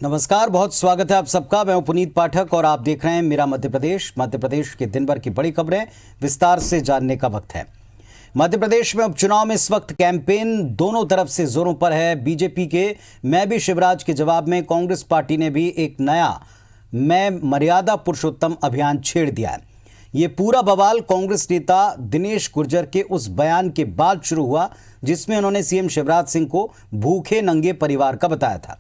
नमस्कार, बहुत स्वागत है आप सबका। मैं हूं पुनीत पाठक और आप देख रहे हैं मेरा मध्य प्रदेश के दिन भर की बड़ी खबरें विस्तार से जानने का वक्त है। मध्य प्रदेश में उपचुनाव में इस वक्त कैंपेन दोनों तरफ से जोरों पर है। बीजेपी के मैं भी शिवराज के जवाब में कांग्रेस पार्टी ने भी एक नया मैं मर्यादा पुरुषोत्तम अभियान छेड़ दिया है। ये पूरा बवाल कांग्रेस नेता दिनेश गुर्जर के उस बयान के बाद शुरू हुआ जिसमें उन्होंने सीएम शिवराज सिंह को भूखे नंगे परिवार का बताया था।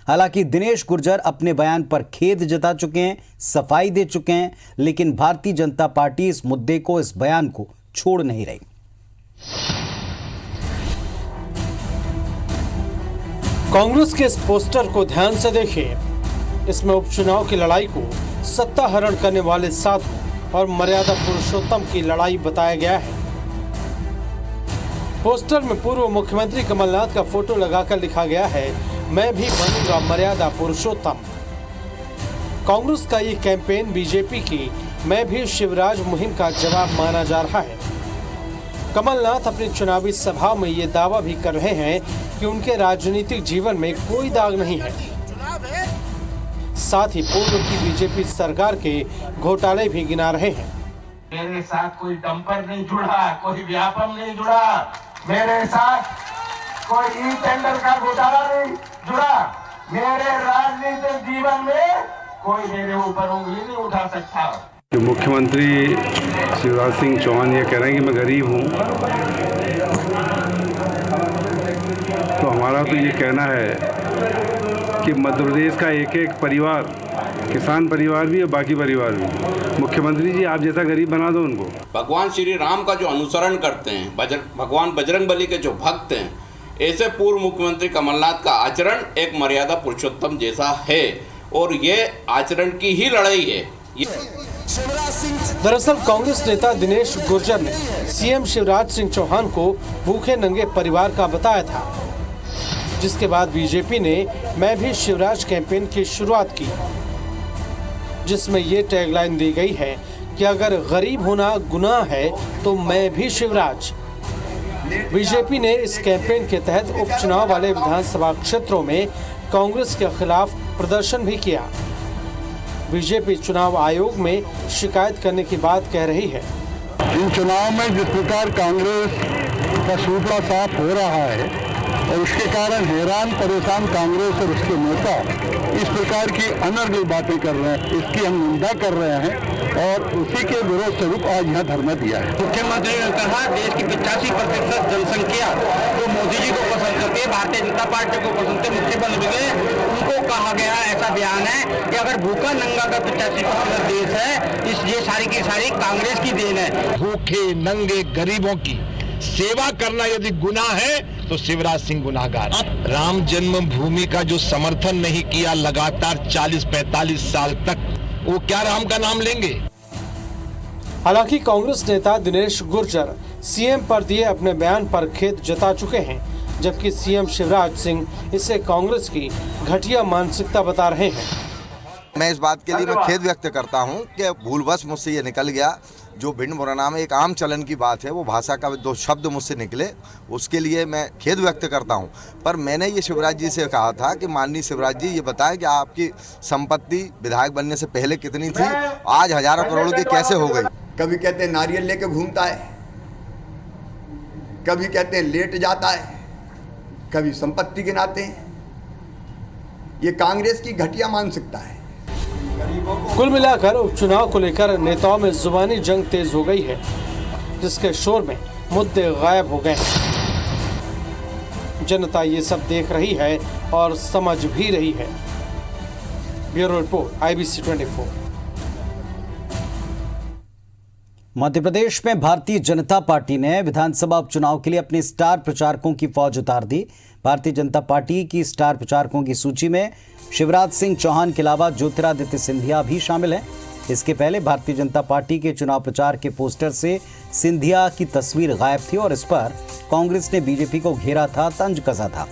हालांकि दिनेश गुर्जर अपने बयान पर खेद जता चुके हैं, सफाई दे चुके हैं, लेकिन भारतीय जनता पार्टी इस मुद्दे को, इस बयान को छोड़ नहीं रही। कांग्रेस के इस पोस्टर को ध्यान से देखिए। इसमें उपचुनाव की लड़ाई को सत्ता हरण करने वाले साधु और मर्यादा पुरुषोत्तम की लड़ाई बताया गया है। पोस्टर में पूर्व मुख्यमंत्री कमलनाथ का फोटो लगाकर लिखा गया है, मैं भी बनूंगा मर्यादा पुरुषोत्तम। कांग्रेस का ये कैंपेन बीजेपी की मैं भी शिवराज मुहिम का जवाब माना जा रहा है। कमलनाथ अपनी चुनावी सभा में ये दावा भी कर रहे हैं कि उनके राजनीतिक जीवन में कोई दाग नहीं है। साथ ही पूर्व की बीजेपी सरकार के घोटाले भी गिना रहे हैं। मेरे साथ कोई डंपर नहीं जुड़ा, कोई व्यापम नहीं जुड़ा, मेरे साथ कोई ई टेंडर का घोटाला नहीं जुड़ा। मेरे राजनीतिक जीवन में कोई मेरे ऊपर उंगली नहीं उठा सकता। जो मुख्यमंत्री शिवराज सिंह चौहान ये कह रहे हैं कि मैं गरीब हूँ, तो हमारा तो ये कहना है कि मध्य प्रदेश का एक एक परिवार, किसान परिवार भी और बाकी परिवार भी, मुख्यमंत्री जी आप जैसा गरीब बना दो उनको। भगवान श्री राम का जो अनुसरण करते हैं, भगवान बजरंगबली के जो भक्त हैं, ऐसे पूर्व मुख्यमंत्री कमलनाथ का आचरण एक मर्यादा पुरुषोत्तम जैसा है और ये आचरण की ही लड़ाई है। दरअसल कांग्रेस नेता दिनेश गुर्जर ने सीएम शिवराज सिंह चौहान को भूखे नंगे परिवार का बताया था, जिसके बाद बीजेपी ने मैं भी शिवराज कैंपेन की शुरुआत की, जिसमें ये टैगलाइन दी गई है कि अगर गरीब होना गुनाह है तो मैं भी शिवराज। बीजेपी ने इस कैंपेन के तहत उपचुनाव वाले विधानसभा क्षेत्रों में कांग्रेस के खिलाफ प्रदर्शन भी किया। बीजेपी चुनाव आयोग में शिकायत करने की बात कह रही है। इन चुनाव में जिस प्रकार कांग्रेस का सूपड़ा साफ हो रहा है और उसके कारण हैरान परेशान कांग्रेस और उसके नेता इस प्रकार की अनर्गल बातें कर रहे हैं, इसकी हम निंदा कर रहे हैं और उसी के विरोध स्वरूप आज यहाँ धरना दिया है। मुख्यमंत्री ने कहा देश की 85% जनसंख्या जो मोदी जी को पसंद करती है, भारतीय जनता पार्टी को पसंद है, मुख्यमंत्री ने उनको कहा गया ऐसा बयान है कि अगर भूखा नंगा का 85% देश है, इस ये सारी की सारी कांग्रेस की देन है। भूखे नंगे गरीबों की सेवा करना यदि गुनाह है तो शिवराज सिंह गुनाहगार। राम जन्मभूमि का जो समर्थन नहीं किया लगातार 40-45 साल तक, वो क्या राम का नाम लेंगे? हालांकि कांग्रेस नेता दिनेश गुर्जर सीएम पर दिए अपने बयान पर खेद जता चुके हैं, जबकि सीएम शिवराज सिंह इसे कांग्रेस की घटिया मानसिकता बता रहे हैं। मैं इस बात के लिए मैं खेद व्यक्त करता हूं कि भूलवश मुझसे ये निकल गया। जो भिंड मुरैना में एक आम चलन की बात है, वो भाषा का दो शब्द मुझसे निकले, उसके लिए मैं खेद व्यक्त करता हूं। पर मैंने ये शिवराज जी से कहा था कि माननीय शिवराज जी ये बताएं कि आपकी संपत्ति विधायक बनने से पहले कितनी थी, आज हजारों करोड़ की कैसे हो गई। कभी कहते हैं नारियल लेके घूमता है, कभी कहते हैं लेट जाता है, कभी संपत्ति गिनाते हैं। ये कांग्रेस की घटिया मानसिकता है। कुल मिलाकर उपचुनाव को लेकर नेताओं में जुबानी जंग तेज हो गई है, जिसके शोर में मुद्दे गायब हो गए हैं। जनता ये सब देख रही है और समझ भी रही है। Bureau report, IBC 24। Madhya Pradesh में भारतीय जनता पार्टी ने विधानसभा उपचुनाव के लिए अपने स्टार प्रचारकों की फौज उतार दी। भारतीय जनता पार्टी की स्टार प्रचारकों की सूची में शिवराज सिंह चौहान के अलावा ज्योतिरादित्य सिंधिया भी शामिल हैं। इसके पहले भारतीय जनता पार्टी के चुनाव प्रचार के पोस्टर से सिंधिया की तस्वीर गायब थी और इस पर कांग्रेस ने बीजेपी को घेरा था, तंज कसा था।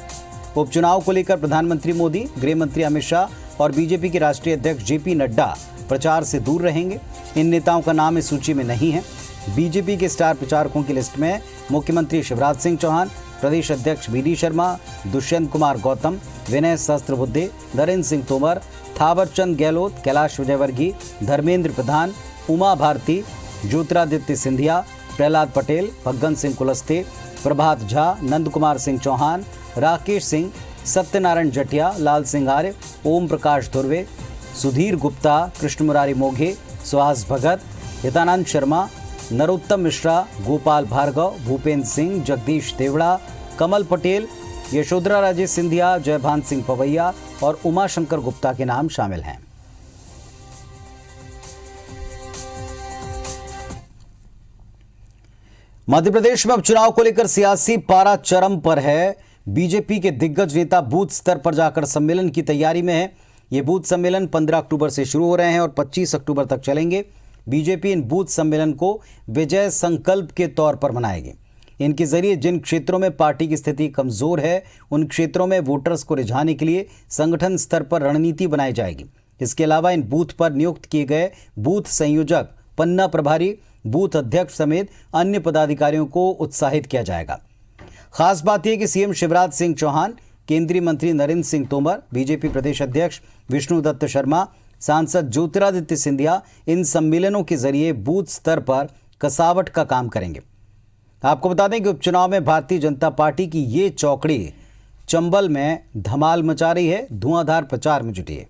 उपचुनाव को लेकर प्रधानमंत्री मोदी, गृह मंत्री अमित शाह और बीजेपी के राष्ट्रीय अध्यक्ष JP नड्डा प्रचार से दूर रहेंगे। इन नेताओं का नाम इस सूची में नहीं है। बीजेपी के स्टार प्रचारकों की लिस्ट में मुख्यमंत्री शिवराज सिंह चौहान, प्रदेश अध्यक्ष बीडी शर्मा, दुष्यंत कुमार गौतम, विनय सहस्त्रबुद्धे, नरेंद्र सिंह तोमर, थावरचंद गहलोत, कैलाश विजयवर्गीय, धर्मेंद्र प्रधान, उमा भारती, ज्योतिरादित्य सिंधिया, प्रहलाद पटेल, फग्गन सिंह कुलस्ते, प्रभात झा, नंद कुमार सिंह चौहान, राकेश सिंह, सत्यनारायण जटिया, लाल सिंह आर्य, ओम प्रकाश धुर्वे, सुधीर गुप्ता, कृष्ण मुरारी मोघे, सुहास भगत, हितानंद शर्मा, नरोत्तम मिश्रा, गोपाल भार्गव, भूपेंद्र सिंह, जगदीश देवड़ा, कमल पटेल, यशोधरा राजे सिंधिया, जयभान सिंह पवैया और उमाशंकर गुप्ता के नाम शामिल हैं। मध्य प्रदेश में उपचुनाव को लेकर सियासी पारा चरम पर है। बीजेपी के दिग्गज नेता बूथ स्तर पर जाकर सम्मेलन की तैयारी में है। ये बूथ सम्मेलन 15 अक्टूबर से शुरू हो रहे हैं और 25 अक्टूबर तक चलेंगे। बीजेपी इन बूथ सम्मेलन को विजय संकल्प के तौर पर मनाएगी। इनके जरिए जिन क्षेत्रों में पार्टी की स्थिति कमजोर है उन क्षेत्रों में वोटर्स को रिझाने के लिए संगठन स्तर पर रणनीति बनाई जाएगी। इसके अलावा इन बूथ पर नियुक्त किए गए बूथ संयोजक, पन्ना प्रभारी, बूथ अध्यक्ष समेत अन्य पदाधिकारियों को उत्साहित किया जाएगा। खास बात यह कि सीएम शिवराज सिंह चौहान, केंद्रीय मंत्री नरेंद्र सिंह तोमर, बीजेपी प्रदेश अध्यक्ष विष्णुदत्त शर्मा, सांसद ज्योतिरादित्य सिंधिया इन सम्मेलनों के जरिए बूथ स्तर पर कसावट का काम करेंगे। आपको बता दें कि उपचुनाव में भारतीय जनता पार्टी की ये चौकड़ी चंबल में धमाल मचा रही है, धुआंधार प्रचार में जुटी है।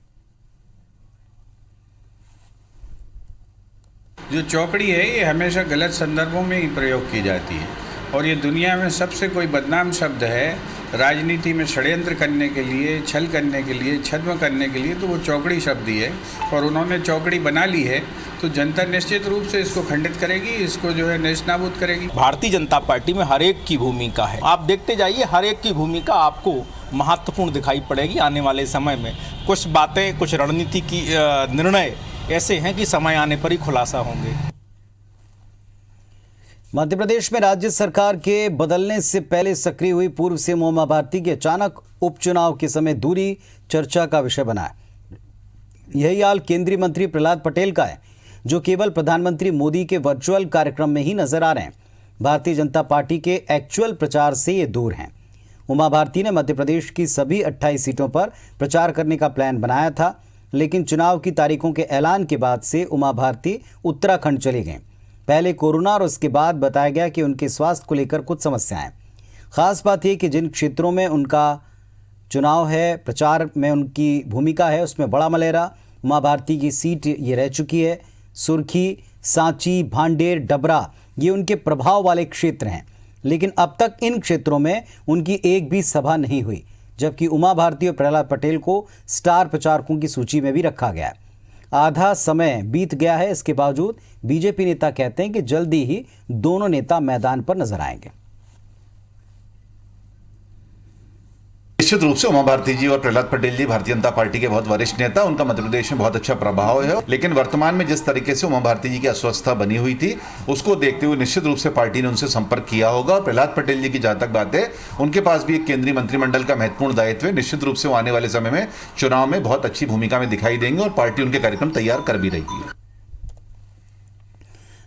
जो चौकड़ी है ये हमेशा गलत संदर्भों में ही प्रयोग की जाती है और ये दुनिया में सबसे कोई बदनाम शब्द है राजनीति में षड्यंत्र करने के लिए, छल करने के लिए, छद्म करने के लिए, तो वो चौकड़ी शब्द ही है और उन्होंने चौकड़ी बना ली है तो जनता निश्चित रूप से इसको खंडित करेगी, इसको जो है नेस्तनाबूद करेगी। भारतीय जनता पार्टी में हर एक की भूमिका है, आप देखते जाइए, हर एक की भूमिका आपको महत्वपूर्ण दिखाई पड़ेगी आने वाले समय में। कुछ बातें, कुछ रणनीति की निर्णय ऐसे हैं कि समय आने पर ही खुलासा होंगे। मध्य प्रदेश में राज्य सरकार के बदलने से पहले सक्रिय हुई पूर्व सीएम उमा भारती के अचानक उपचुनाव के समय दूरी चर्चा का विषय बना है। यही हाल केंद्रीय मंत्री प्रहलाद पटेल का है, जो केवल प्रधानमंत्री मोदी के वर्चुअल कार्यक्रम में ही नजर आ रहे हैं। भारतीय जनता पार्टी के एक्चुअल प्रचार से ये दूर हैं। उमा भारती ने मध्य प्रदेश की सभी 28 सीटों पर प्रचार करने का प्लान बनाया था, लेकिन चुनाव की तारीखों के ऐलान के बाद से उमा भारती उत्तराखंड चली गईं। पहले कोरोना और उसके बाद बताया गया कि उनके स्वास्थ्य को लेकर कुछ समस्याएं। खास बात यह कि जिन क्षेत्रों में उनका चुनाव है, प्रचार में उनकी भूमिका है, उसमें बड़ा मलेरा उमा भारती की सीट ये रह चुकी है। सुर्खी, सांची, भांडेर, डबरा ये उनके प्रभाव वाले क्षेत्र हैं, लेकिन अब तक इन क्षेत्रों में उनकी एक भी सभा नहीं हुई, जबकि उमा भारती और प्रहलाद पटेल को स्टार प्रचारकों की सूची में भी रखा गया है। आधा समय बीत गया है, इसके बावजूद बीजेपी नेता कहते हैं कि जल्दी ही दोनों नेता मैदान पर नजर आएंगे। निश्चित रूप से उमा भारती जी और प्रहलाद पटेल जी भारतीय जनता पार्टी के बहुत वरिष्ठ नेता, उनका मध्य प्रदेश में बहुत अच्छा प्रभाव है, लेकिन वर्तमान में जिस तरीके से उमा भारती जी की अस्वस्थता बनी हुई थी उसको देखते हुए निश्चित रूप से पार्टी ने उनसे संपर्क किया होगा। और प्रहलाद पटेल जी की जहां तक बात है, उनके पास भी एक केंद्रीय मंत्रिमंडल का महत्वपूर्ण दायित्व है। निश्चित रूप से वो आने वाले समय में चुनाव में बहुत अच्छी भूमिका में दिखाई देंगे और पार्टी उनके कार्यक्रम तैयार कर भी रही है।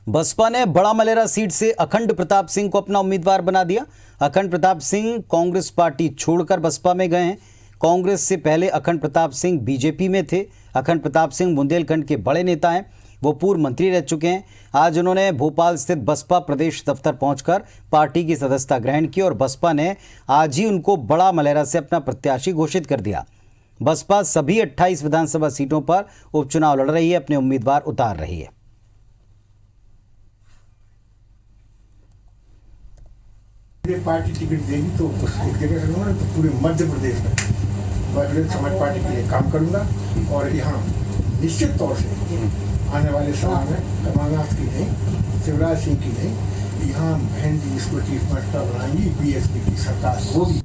बसपा ने बड़ा मलेरा सीट से अखंड प्रताप सिंह को अपना उम्मीदवार बना दिया। अखंड प्रताप सिंह कांग्रेस पार्टी छोड़कर बसपा में गए हैं। कांग्रेस से पहले अखंड प्रताप सिंह बीजेपी में थे। अखंड प्रताप सिंह बुंदेलखंड के बड़े नेता हैं, वो पूर्व मंत्री रह चुके हैं। आज उन्होंने भोपाल स्थित बसपा प्रदेश दफ्तर पहुंचकर पार्टी की सदस्यता ग्रहण की और बसपा ने आज ही उनको बड़ा मलेरा से अपना प्रत्याशी घोषित कर दिया। बसपा सभी 28 विधानसभा सीटों पर उपचुनाव लड़ रही है, अपने उम्मीदवार उतार रही है। पार्टी टिकट देगी तो उस सीट के करूँगा, तो पूरे मध्य प्रदेश में बहुजन समाज पार्टी के लिए काम करूँगा और यहाँ निश्चित तौर से आने वाले समय में कमलनाथ की नहीं, शिवराज सिंह की नहीं, यहाँ बहन जी इसको चीफ मिनिस्टर बनाएंगी, बीएसपी की सरकार होगी।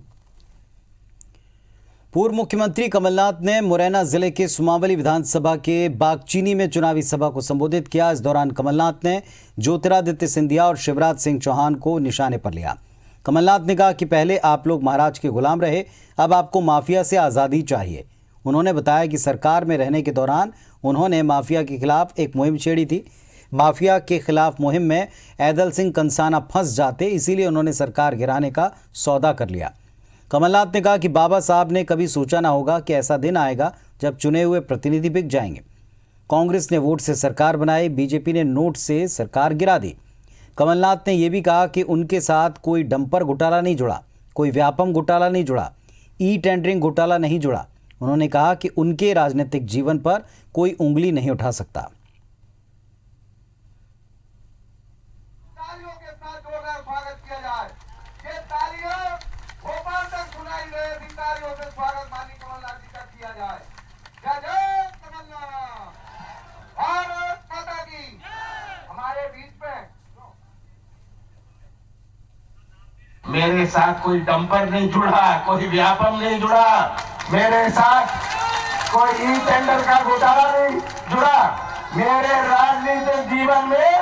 पूर्व मुख्यमंत्री कमलनाथ ने मुरैना जिले के सुमावली विधानसभा के बागचीनी में चुनावी सभा को संबोधित किया। इस दौरान कमलनाथ ने ज्योतिरादित्य सिंधिया और शिवराज सिंह चौहान को निशाने पर लिया। कमलनाथ ने कहा कि पहले आप लोग महाराज के गुलाम रहे, अब आपको माफिया से आज़ादी चाहिए। उन्होंने बताया कि सरकार में रहने के दौरान उन्होंने माफिया के खिलाफ एक मुहिम छेड़ी थी। माफिया के खिलाफ मुहिम में ऐदल सिंह कंसाना फंस जाते, इसीलिए उन्होंने सरकार गिराने का सौदा कर लिया। कमलनाथ ने कहा कि बाबा साहब ने कभी सोचा ना होगा कि ऐसा दिन आएगा जब चुने हुए प्रतिनिधि बिक जाएंगे। कांग्रेस ने वोट से सरकार बनाई, बीजेपी ने नोट से सरकार गिरा दी। कमलनाथ ने यह भी कहा कि उनके साथ कोई डंपर घोटाला नहीं जुड़ा, कोई व्यापम घोटाला नहीं जुड़ा, ई टेंडरिंग घोटाला नहीं जुड़ा। उन्होंने कहा कि उनके राजनीतिक जीवन पर कोई उंगली नहीं उठा सकता। तालियों के साथ जोरदार स्वागत किया जाए। ये तालियां भोपाल तक सुनाई दे, तालियों से स्वागत माननीय कमलनाथ जी का किया जाए। जय जय कमलनाथ, भारत माता की। हमारे बीच में मेरे साथ कोई डंपर नहीं जुड़ा, कोई व्यापम नहीं जुड़ा, मेरे साथ कोई ई टेंडर का घोटाला नहीं जुड़ा। मेरे राजनीतिक जीवन में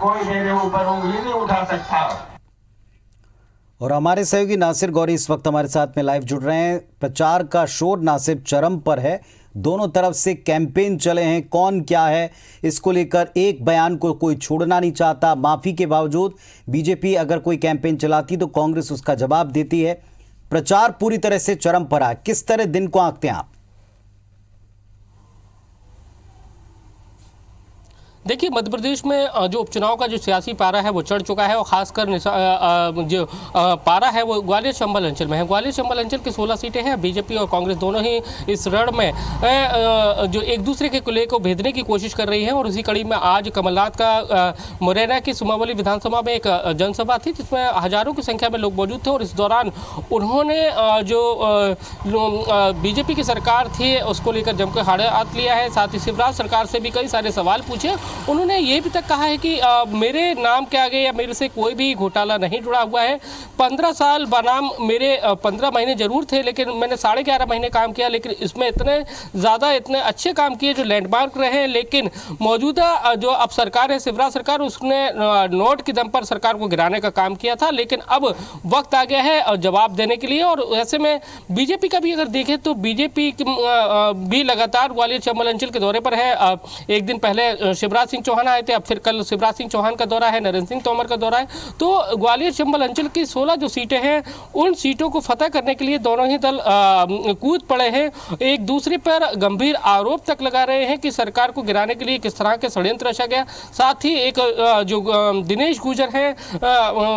कोई मेरे ऊपर उंगली नहीं उठा सकता। और हमारे सहयोगी नासिर गौरी इस वक्त हमारे साथ में लाइव जुड़ रहे हैं। प्रचार का शोर नासिर चरम पर है, दोनों तरफ से कैंपेन चले हैं, कौन क्या है इसको लेकर एक बयान को कोई छोड़ना नहीं चाहता। माफी के बावजूद बीजेपी अगर कोई कैंपेन चलाती तो कांग्रेस उसका जवाब देती है। प्रचार पूरी तरह से चरम पर है, किस तरह दिन को आंकते हैं आप? देखिए, मध्य प्रदेश में जो उपचुनाव का जो सियासी पारा है वो चढ़ चुका है और खासकर जो पारा है वो ग्वालियर चंबल अंचल में है। ग्वालियर चंबल अंचल की 16 सीटें हैं। बीजेपी और कांग्रेस दोनों ही इस रण में जो एक दूसरे के कुले को भेदने की कोशिश कर रही हैं और उसी कड़ी में आज कमलनाथ का मुरैना की सुमावली विधानसभा में एक जनसभा थी जिसमें हजारों की संख्या में लोग मौजूद थे और इस दौरान उन्होंने जो बीजेपी की सरकार थी उसको लेकर जमकर हाथ लिया है। साथ ही शिवराज सरकार से भी कई सारे सवाल पूछे। उन्होंने ये भी तक कहा है कि मेरे नाम के आगे या मेरे से कोई भी घोटाला नहीं जुड़ा हुआ है। 15 साल बनाम मेरे 15 महीने जरूर थे, लेकिन मैंने 11.5 महीने काम किया, लेकिन इसमें इतने अच्छे काम किए जो लैंडमार्क रहे। लेकिन मौजूदा जो अब सरकार है, शिवराज सरकार, उसने नोट के दम पर सरकार को गिराने का काम किया था, लेकिन अब वक्त आ गया है जवाब देने के लिए। और ऐसे में बीजेपी का भी अगर देखें तो बीजेपी भी लगातार ग्वालियर चंबल अंचल के दौरे पर है। एक दिन पहले शिवराज सिंह चौहान आए थे, अब फिर कल शिवराज सिंह चौहान का दौरा है, नरेंद्र सिंह तोमर का दौरा है। तो ग्वालियर चंबल अंचल की 16 जो सीटें हैं उन सीटों को फतह करने के लिए दोनों ही दल कूद पड़े हैं। एक दूसरे पर गंभीर आरोप तक लगा रहे हैं कि सरकार को गिराने के लिए किस तरह के षड्यंत्र रचा गया। साथ ही एक जो दिनेश गुर्जर है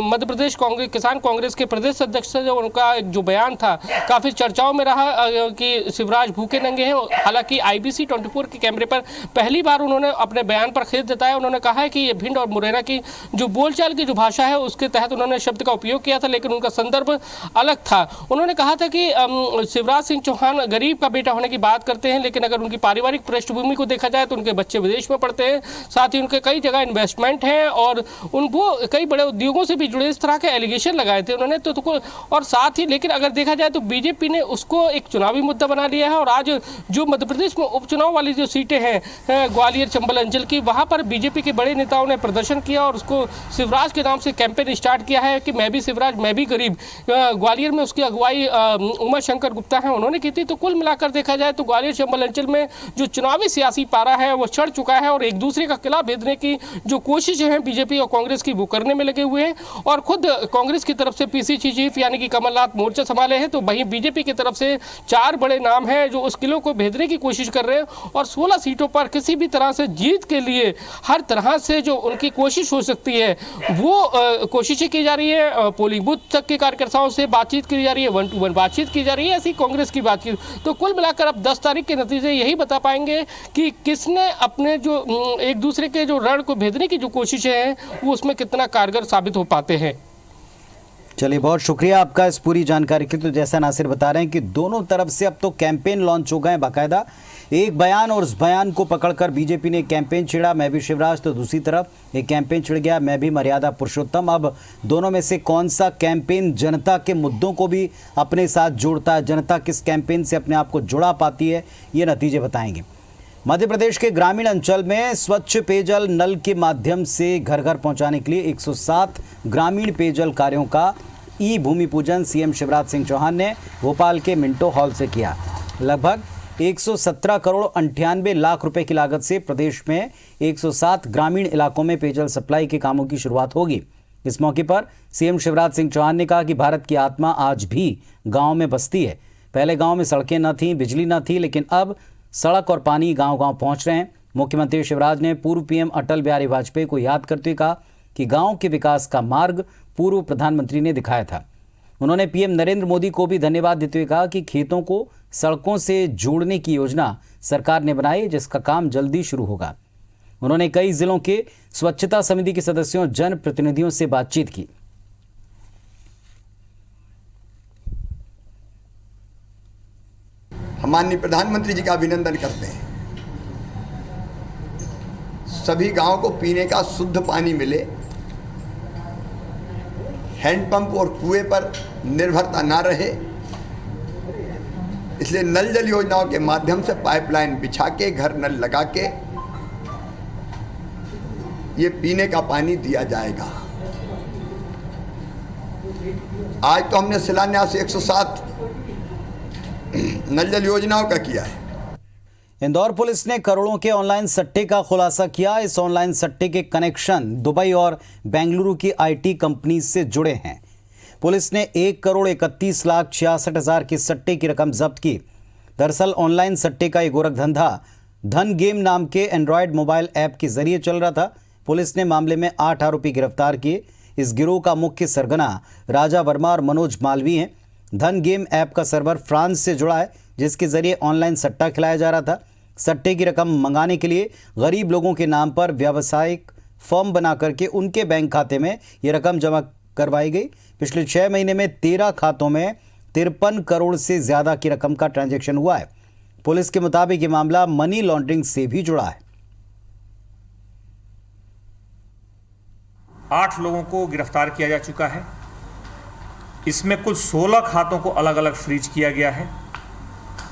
मध्य प्रदेश कांग्रेस किसान कांग्रेस के प्रदेश अध्यक्ष, जो उनका एक जो बयान था काफी चर्चाओं में रहा कि शिवराज भूखे नंगे हैं। हालांकि IBC 24 के कैमरे पर पहली बार उन्होंने अपने बयान पर खेद जताया। उन्होंने कहा है कि ये भिंड और मुरैना की जो बोलचाल की जो भाषा है उसके तहत उन्होंने शब्द का उपयोग किया था, लेकिन उनका संदर्भ अलग था। उन्होंने कहा था कि शिवराज सिंह चौहान गरीब का बेटा होने की बात करते हैं, लेकिन अगर उनकी पारिवारिक पृष्ठभूमि को देखा जाए तो उनके बच्चे विदेश में पढ़ते हैं, साथ ही उनके कई जगह इन्वेस्टमेंट है और वो कई बड़े उद्योगों से भी जुड़े, इस तरह के एलिगेशन लगाए थे उन्होंने। तो और साथ ही लेकिन अगर देखा जाए तो बीजेपी ने उसको एक चुनावी मुद्दा बना लिया है। और आज जो मध्य प्रदेश में उपचुनाव वाली जो सीटें हैं ग्वालियर चंबल अंचल की, वहां पर बीजेपी के बड़े नेताओं ने प्रदर्शन किया और उसको शिवराज के नाम से कैंपेन स्टार्ट किया है कि मैं भी शिवराज, मैं भी गरीब। ग्वालियर में उसकी अगुवाई उमा शंकर गुप्ता है, उन्होंने की थी। तो कुल मिलाकर देखा जाए तो ग्वालियर चंबल अंचल में जो चुनावी सियासी पारा है वो चढ़ चुका है और एक दूसरे का किला भेदने की जो कोशिशें हैं बीजेपी और कांग्रेस की वो करने में लगे हुए हैं। और खुद कांग्रेस की तरफ से PCC चीफ यानी कि कमलनाथ मोर्चा संभाले हैं, तो वहीं बीजेपी की तरफ से 4 बड़े नाम हैं जो उस किलों को भेदने की कोशिश कर रहे हैं। और 16 सीटों पर किसी भी तरह से जीत के लिए हर तरह से जो उनकी कोशिश हो सकती है वो कोशिशें की जा रही है। पोलिंग बूथ तक के कार्यकर्ताओं से बातचीत की जा रही है, 1-to-1 बातचीत की जा रही है, ऐसी कांग्रेस की बातचीत। तो कुल मिलाकर अब 10 तारीख के नतीजे यही बता पाएंगे कि किसने अपने जो एक दूसरे के जो रण को भेदने की जो कोशिशें हैं वो उसमें कितना कारगर साबित हो पाते हैं। चलिए, बहुत शुक्रिया आपका इस पूरी जानकारी के लिए। तो जैसा नासिर बता रहे हैं कि दोनों तरफ से अब तो कैंपेन लॉन्च हो गए हैं बाकायदा, एक बयान और उस बयान को पकड़कर बीजेपी ने कैंपेन छिड़ा मैं भी शिवराज, तो दूसरी तरफ एक कैंपेन छिड़ गया मैं भी मर्यादा पुरुषोत्तम। अब दोनों में से कौन सा कैंपेन जनता के मुद्दों को भी अपने साथ जोड़ता है, जनता किस कैंपेन से अपने आप को जुड़ा पाती है, ये नतीजे बताएंगे। मध्य प्रदेश के ग्रामीण अंचल में स्वच्छ पेयजल नल के माध्यम से घर घर पहुंचाने के लिए 107 ग्रामीण पेयजल कार्यों का ई भूमि पूजन CM शिवराज सिंह चौहान ने भोपाल के मिंटो हॉल से किया। लगभग 117 करोड़ 98 लाख रुपए की लागत से प्रदेश में 107 ग्रामीण इलाकों में पेयजल सप्लाई के कामों की शुरुआत होगी। इस मौके पर सीएम शिवराज सिंह चौहान ने कहा कि भारत की आत्मा आज भी गांव में बसती है। पहले गांव में सड़कें न थीं, बिजली न थी, लेकिन अब सड़क और पानी गांव-गांव पहुंच रहे हैं। मुख्यमंत्री शिवराज ने पूर्व पीएम अटल बिहारी वाजपेयी को याद करते हुए कहा कि गांव के विकास का मार्ग पूर्व प्रधानमंत्री ने दिखाया था। उन्होंने पीएम नरेंद्र मोदी को भी धन्यवाद देते हुए कहा कि खेतों को सड़कों से जोड़ने की योजना सरकार ने बनाई, जिसका काम जल्दी शुरू होगा। उन्होंने कई जिलों के स्वच्छता समिति के सदस्यों, जन प्रतिनिधियों से बातचीत की। हम माननीय प्रधानमंत्री जी का अभिनंदन करते हैं। सभी गांव को पीने का शुद्ध पानी मिले, हैंडपंप और कुएं पर निर्भरता ना रहे, इसलिए नल जल योजनाओं के माध्यम से पाइपलाइन बिछा के, घर नल लगा के ये पीने का पानी दिया जाएगा। आज तो हमने शिलान्यास 107 नल जल योजनाओं का किया है। इंदौर पुलिस ने करोड़ों के ऑनलाइन सट्टे का खुलासा किया। इस ऑनलाइन सट्टे के कनेक्शन दुबई और बेंगलुरु की आईटी कंपनी से जुड़े हैं। पुलिस ने 1,31,66,000 की सट्टे की रकम जब्त की। दरअसल ऑनलाइन सट्टे का ये गोरखधंधा धन गेम नाम के एंड्रॉयड मोबाइल ऐप के जरिए चल रहा था। पुलिस ने मामले में 8 आरोपी गिरफ्तार किए। इस गिरोह का मुख्य सरगना राजा वर्मा और मनोज मालवी हैं। धन गेम ऐप का सर्वर फ्रांस से जुड़ा है, जिसके जरिए ऑनलाइन सट्टा खिलाया जा रहा था। सट्टे की रकम मंगाने के लिए गरीब लोगों के नाम पर व्यावसायिक फॉर्म बना करके उनके बैंक खाते में ये रकम जमा करवाई गई। पिछले 6 महीने में 13 खातों में 53 करोड़ से ज्यादा की रकम का ट्रांजैक्शन हुआ है। पुलिस के मुताबिक ये मामला मनी लॉन्ड्रिंग से भी जुड़ा है। 8 लोगों को गिरफ्तार किया जा चुका है। इसमें कुल 16 खातों को अलग अलग फ्रीज किया गया है।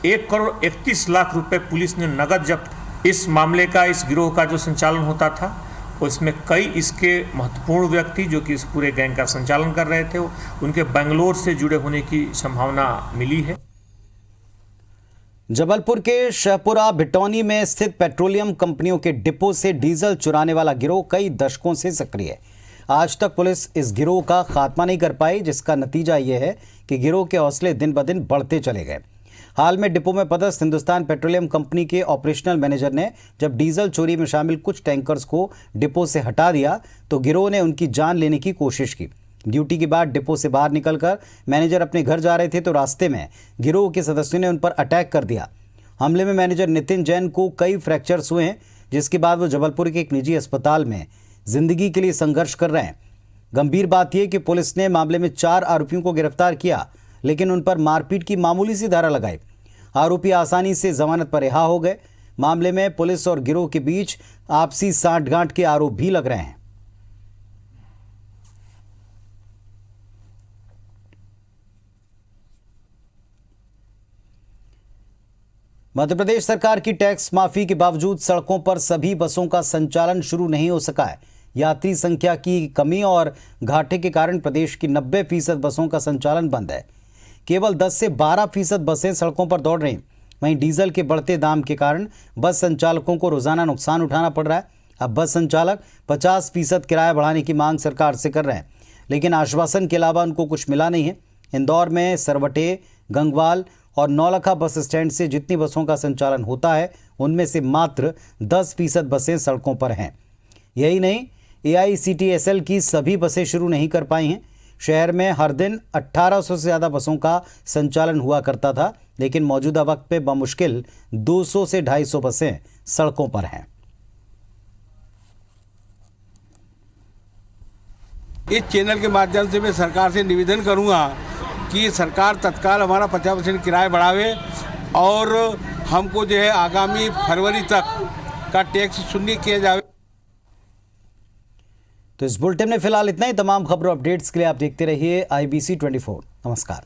1 करोड़ 31 लाख रुपए पुलिस ने नगद जब्त। इस मामले का, इस गिरोह का जो संचालन होता था, और इसमें कई इसके महत्वपूर्ण व्यक्ति जो कि इस पूरे गैंग का संचालन कर रहे थे, उनके बेंगलोर से जुड़े होने की संभावना मिली है। जबलपुर के शहपुरा भिटौनी में स्थित पेट्रोलियम कंपनियों के डिपो से डीजल चुराने वाला गिरोह कई दशकों से सक्रिय है। आज तक पुलिस इस गिरोह का खात्मा नहीं कर पाई, जिसका नतीजा यह है कि गिरोह के हौसले दिन ब दिन बढ़ते चले गए। हाल में डिपो में पदस्थ हिंदुस्तान पेट्रोलियम कंपनी के ऑपरेशनल मैनेजर ने जब डीजल चोरी में शामिल कुछ टैंकर्स को डिपो से हटा दिया तो गिरोह ने उनकी जान लेने की कोशिश की। ड्यूटी के बाद डिपो से बाहर निकलकर मैनेजर अपने घर जा रहे थे तो रास्ते में गिरोह के सदस्यों ने उन पर अटैक कर दिया। हमले में मैनेजर नितिन जैन को कई फ्रैक्चर्स हुए हैं, जिसके बाद वो जबलपुर के एक निजी अस्पताल में जिंदगी के लिए संघर्ष कर रहे हैं। गंभीर बात यह कि पुलिस ने मामले में 4 आरोपियों को गिरफ्तार किया, लेकिन उन पर मारपीट की मामूली सी धारा लगाई। आरोपी आसानी से जमानत पर रिहा हो गए। मामले में पुलिस और गिरोह के बीच आपसी साठगांठ के आरोप भी लग रहे हैं। मध्य प्रदेश सरकार की टैक्स माफी के बावजूद सड़कों पर सभी बसों का संचालन शुरू नहीं हो सका है। यात्री संख्या की कमी और घाटे के कारण प्रदेश की 90% बसों का संचालन बंद है। केवल 10 से 12% बसें सड़कों पर दौड़ रही। वहीं डीजल के बढ़ते दाम के कारण बस संचालकों को रोजाना नुकसान उठाना पड़ रहा है। अब बस संचालक 50% किराया बढ़ाने की मांग सरकार से कर रहे हैं, लेकिन आश्वासन के अलावा उनको कुछ मिला नहीं है। इंदौर में सरवटे, गंगवाल और नौलखा बस स्टैंड से जितनी बसों का संचालन होता है, उनमें से मात्र 10% बसें सड़कों पर हैं। यही नहीं, AICTSL की सभी बसें शुरू नहीं कर पाई हैं। शहर में हर दिन 1800 से ज़्यादा बसों का संचालन हुआ करता था, लेकिन मौजूदा वक्त पे बमुश्किल 200 से 250 बसें सड़कों पर हैं। इस चैनल के माध्यम से मैं सरकार से निवेदन करूंगा कि सरकार तत्काल हमारा 50% किराया बढ़ावे और हमको जो है आगामी फरवरी तक का टैक्स शून्य किया जाए। तो इस बुलेटिन में फिलहाल इतना ही। तमाम खबरों अपडेट्स के लिए आप देखते रहिए IBC 24। नमस्कार।